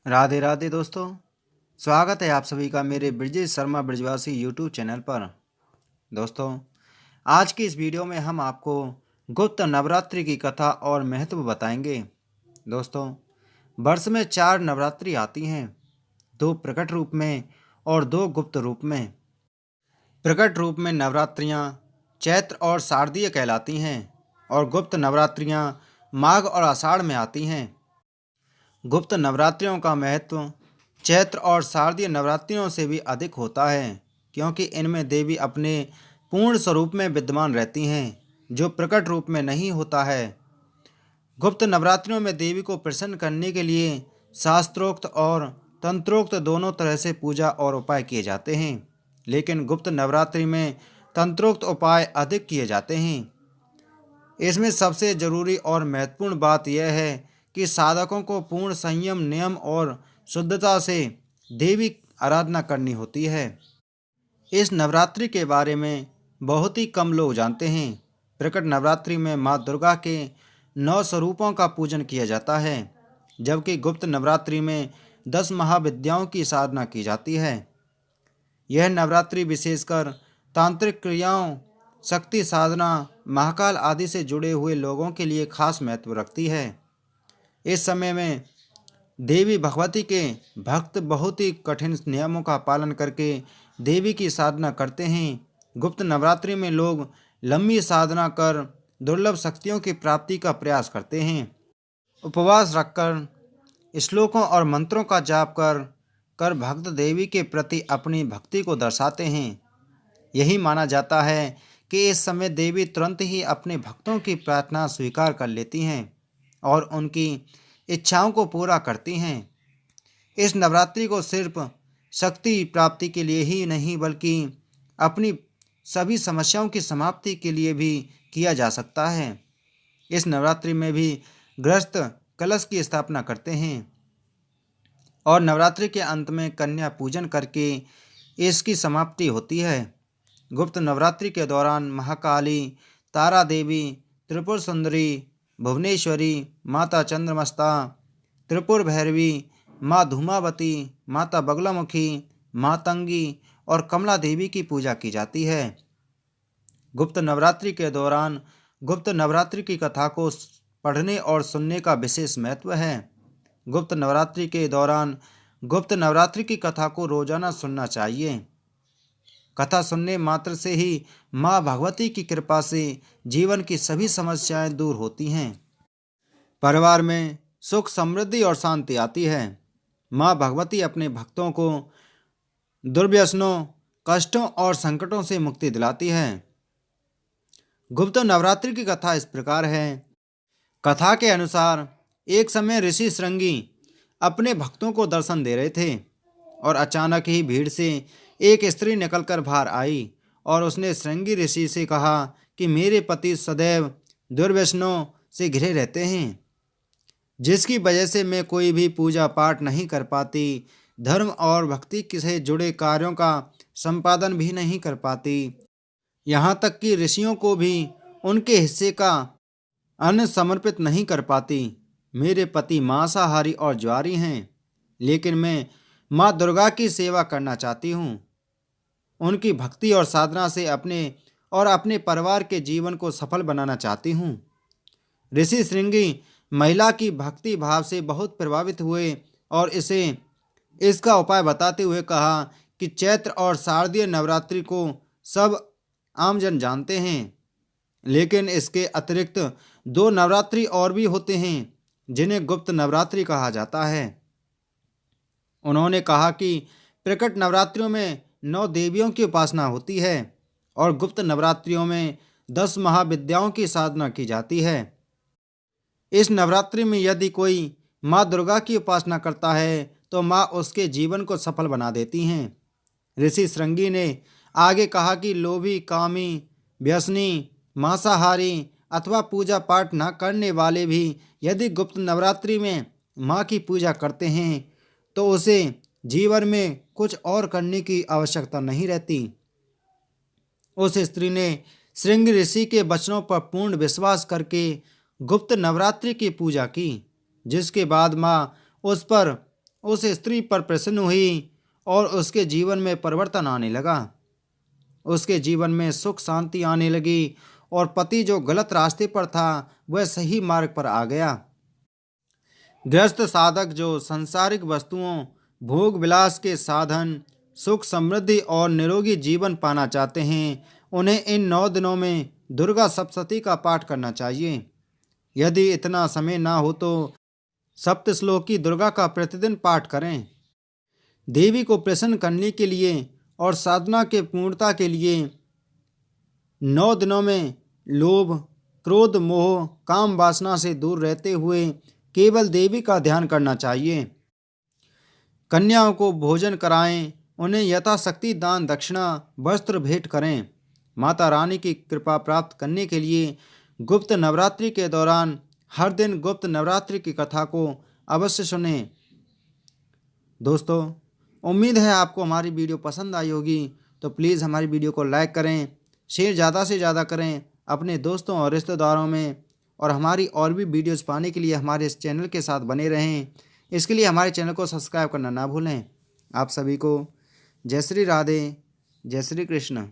राधे राधे दोस्तों। स्वागत है आप सभी का मेरे ब्रजेश शर्मा ब्रजवासी यूट्यूब चैनल पर। दोस्तों, आज की इस वीडियो में हम आपको गुप्त नवरात्रि की कथा और महत्व बताएंगे। दोस्तों, वर्ष में 4 नवरात्रि आती हैं, 2 प्रकट रूप में और 2 गुप्त रूप में। प्रकट रूप में नवरात्रियां चैत्र और शारदीय कहलाती हैं और गुप्त नवरात्रियां माघ और आषाढ़ में आती हैं। गुप्त नवरात्रियों का महत्व चैत्र और शारदीय नवरात्रियों से भी अधिक होता है, क्योंकि इनमें देवी अपने पूर्ण स्वरूप में विद्यमान रहती हैं, जो प्रकट रूप में नहीं होता है। गुप्त नवरात्रियों में देवी को प्रसन्न करने के लिए शास्त्रोक्त और तंत्रोक्त दोनों तरह से पूजा और उपाय किए जाते हैं, लेकिन गुप्त नवरात्रि में तंत्रोक्त उपाय अधिक किए जाते हैं। इसमें सबसे जरूरी और महत्वपूर्ण बात यह है कि साधकों को पूर्ण संयम, नियम और शुद्धता से देवी आराधना करनी होती है। इस नवरात्रि के बारे में बहुत ही कम लोग जानते हैं। प्रकट नवरात्रि में माँ दुर्गा के 9 स्वरूपों का पूजन किया जाता है, जबकि गुप्त नवरात्रि में 10 महाविद्याओं की साधना की जाती है। यह नवरात्रि विशेषकर तांत्रिक क्रियाओं, शक्ति साधना, महाकाल आदि से जुड़े हुए लोगों के लिए खास महत्व रखती है। इस समय में देवी भगवती के भक्त बहुत ही कठिन नियमों का पालन करके देवी की साधना करते हैं। गुप्त नवरात्रि में लोग लंबी साधना कर दुर्लभ शक्तियों की प्राप्ति का प्रयास करते हैं। उपवास रखकर, श्लोकों और मंत्रों का जाप कर भक्त देवी के प्रति अपनी भक्ति को दर्शाते हैं। यही माना जाता है कि इस समय देवी तुरंत ही अपने भक्तों की प्रार्थना स्वीकार कर लेती हैं और उनकी इच्छाओं को पूरा करती हैं। इस नवरात्रि को सिर्फ शक्ति प्राप्ति के लिए ही नहीं, बल्कि अपनी सभी समस्याओं की समाप्ति के लिए भी किया जा सकता है। इस नवरात्रि में भी गृहस्थ कलश की स्थापना करते हैं और नवरात्रि के अंत में कन्या पूजन करके इसकी समाप्ति होती है। गुप्त नवरात्रि के दौरान महाकाली, तारा देवी, त्रिपुर सुंदरी, भुवनेश्वरी, माता चंद्रमस्ता, त्रिपुर भैरवी, माँ धूमावती, माता बगलामुखी, मातंगी और कमला देवी की पूजा की जाती है। गुप्त नवरात्रि के दौरान गुप्त नवरात्रि की कथा को पढ़ने और सुनने का विशेष महत्व है। गुप्त नवरात्रि के दौरान गुप्त नवरात्रि की कथा को रोजाना सुनना चाहिए। कथा सुनने मात्र से ही माँ भगवती की कृपा से जीवन की सभी समस्याएं दूर होती हैं। परिवार में सुख, समृद्धि और शांति आती है। माँ भगवती अपने भक्तों को दुर्व्यसनों, कष्टों और संकटों से मुक्ति दिलाती है। गुप्त नवरात्रि की कथा इस प्रकार है। कथा के अनुसार एक समय ऋषि श्रृंगी अपने भक्तों को दर्शन दे रहे थे और अचानक ही भीड़ से एक स्त्री निकलकर बाहर आई और उसने श्रृंगी ऋषि से कहा कि मेरे पति सदैव दुर्व्यसनों से घिरे रहते हैं, जिसकी वजह से मैं कोई भी पूजा पाठ नहीं कर पाती, धर्म और भक्ति से जुड़े कार्यों का संपादन भी नहीं कर पाती, यहाँ तक कि ऋषियों को भी उनके हिस्से का अन्न समर्पित नहीं कर पाती। मेरे पति मांसाहारी और ज्वारी हैं, लेकिन मैं माँ दुर्गा की सेवा करना चाहती हूँ। उनकी भक्ति और साधना से अपने परिवार के जीवन को सफल बनाना चाहती हूँ। ऋषि श्रृंगी महिला की भक्ति भाव से बहुत प्रभावित हुए और इसका उपाय बताते हुए कहा कि चैत्र और शारदीय नवरात्रि को सब आमजन जानते हैं, लेकिन इसके अतिरिक्त 2 नवरात्रि और भी होते हैं जिन्हें गुप्त नवरात्रि कहा जाता है। उन्होंने कहा कि प्रकट नवरात्रियों में 9 देवियों की उपासना होती है और गुप्त नवरात्रियों में 10 महाविद्याओं की साधना की जाती है। इस नवरात्रि में यदि कोई माँ दुर्गा की उपासना करता है तो माँ उसके जीवन को सफल बना देती हैं। ऋषि श्रृंगी ने आगे कहा कि लोभी, कामी, व्यसनी, मांसाहारी अथवा पूजा पाठ न करने वाले भी यदि गुप्त नवरात्रि में माँ की पूजा करते हैं तो उसे जीवन में कुछ और करने की आवश्यकता नहीं रहती। उस स्त्री ने श्रृंगी ऋषि के वचनों पर पूर्ण विश्वास करके गुप्त नवरात्रि की पूजा की, जिसके बाद माँ उस पर उस स्त्री पर प्रसन्न हुई और उसके जीवन में परिवर्तन आने लगा। उसके जीवन में सुख शांति आने लगी और पति जो गलत रास्ते पर था वह सही मार्ग पर आ गया। गृहस्थ साधक जो सांसारिक वस्तुओं, भोग विलास के साधन, सुख समृद्धि और निरोगी जीवन पाना चाहते हैं, उन्हें इन 9 दिनों में दुर्गा सप्तशती का पाठ करना चाहिए। यदि इतना समय ना हो तो सप्तश्लोकी दुर्गा का प्रतिदिन पाठ करें। देवी को प्रसन्न करने के लिए और साधना के पूर्णता के लिए 9 दिनों में लोभ, क्रोध, मोह, काम वासना से दूर रहते हुए केवल देवी का ध्यान करना चाहिए। कन्याओं को भोजन कराएं, उन्हें यथाशक्ति दान दक्षिणा वस्त्र भेंट करें। माता रानी की कृपा प्राप्त करने के लिए गुप्त नवरात्रि के दौरान हर दिन गुप्त नवरात्रि की कथा को अवश्य सुनें। दोस्तों, उम्मीद है आपको हमारी वीडियो पसंद आई होगी, तो प्लीज़ हमारी वीडियो को लाइक करें, शेयर ज़्यादा से ज़्यादा करें अपने दोस्तों और रिश्तेदारों में, और हमारी और भी वीडियोस पाने के लिए हमारे इस चैनल के साथ बने रहें। इसके लिए हमारे चैनल को सब्सक्राइब करना ना भूलें। आप सभी को जय श्री राधे, जय श्री कृष्ण।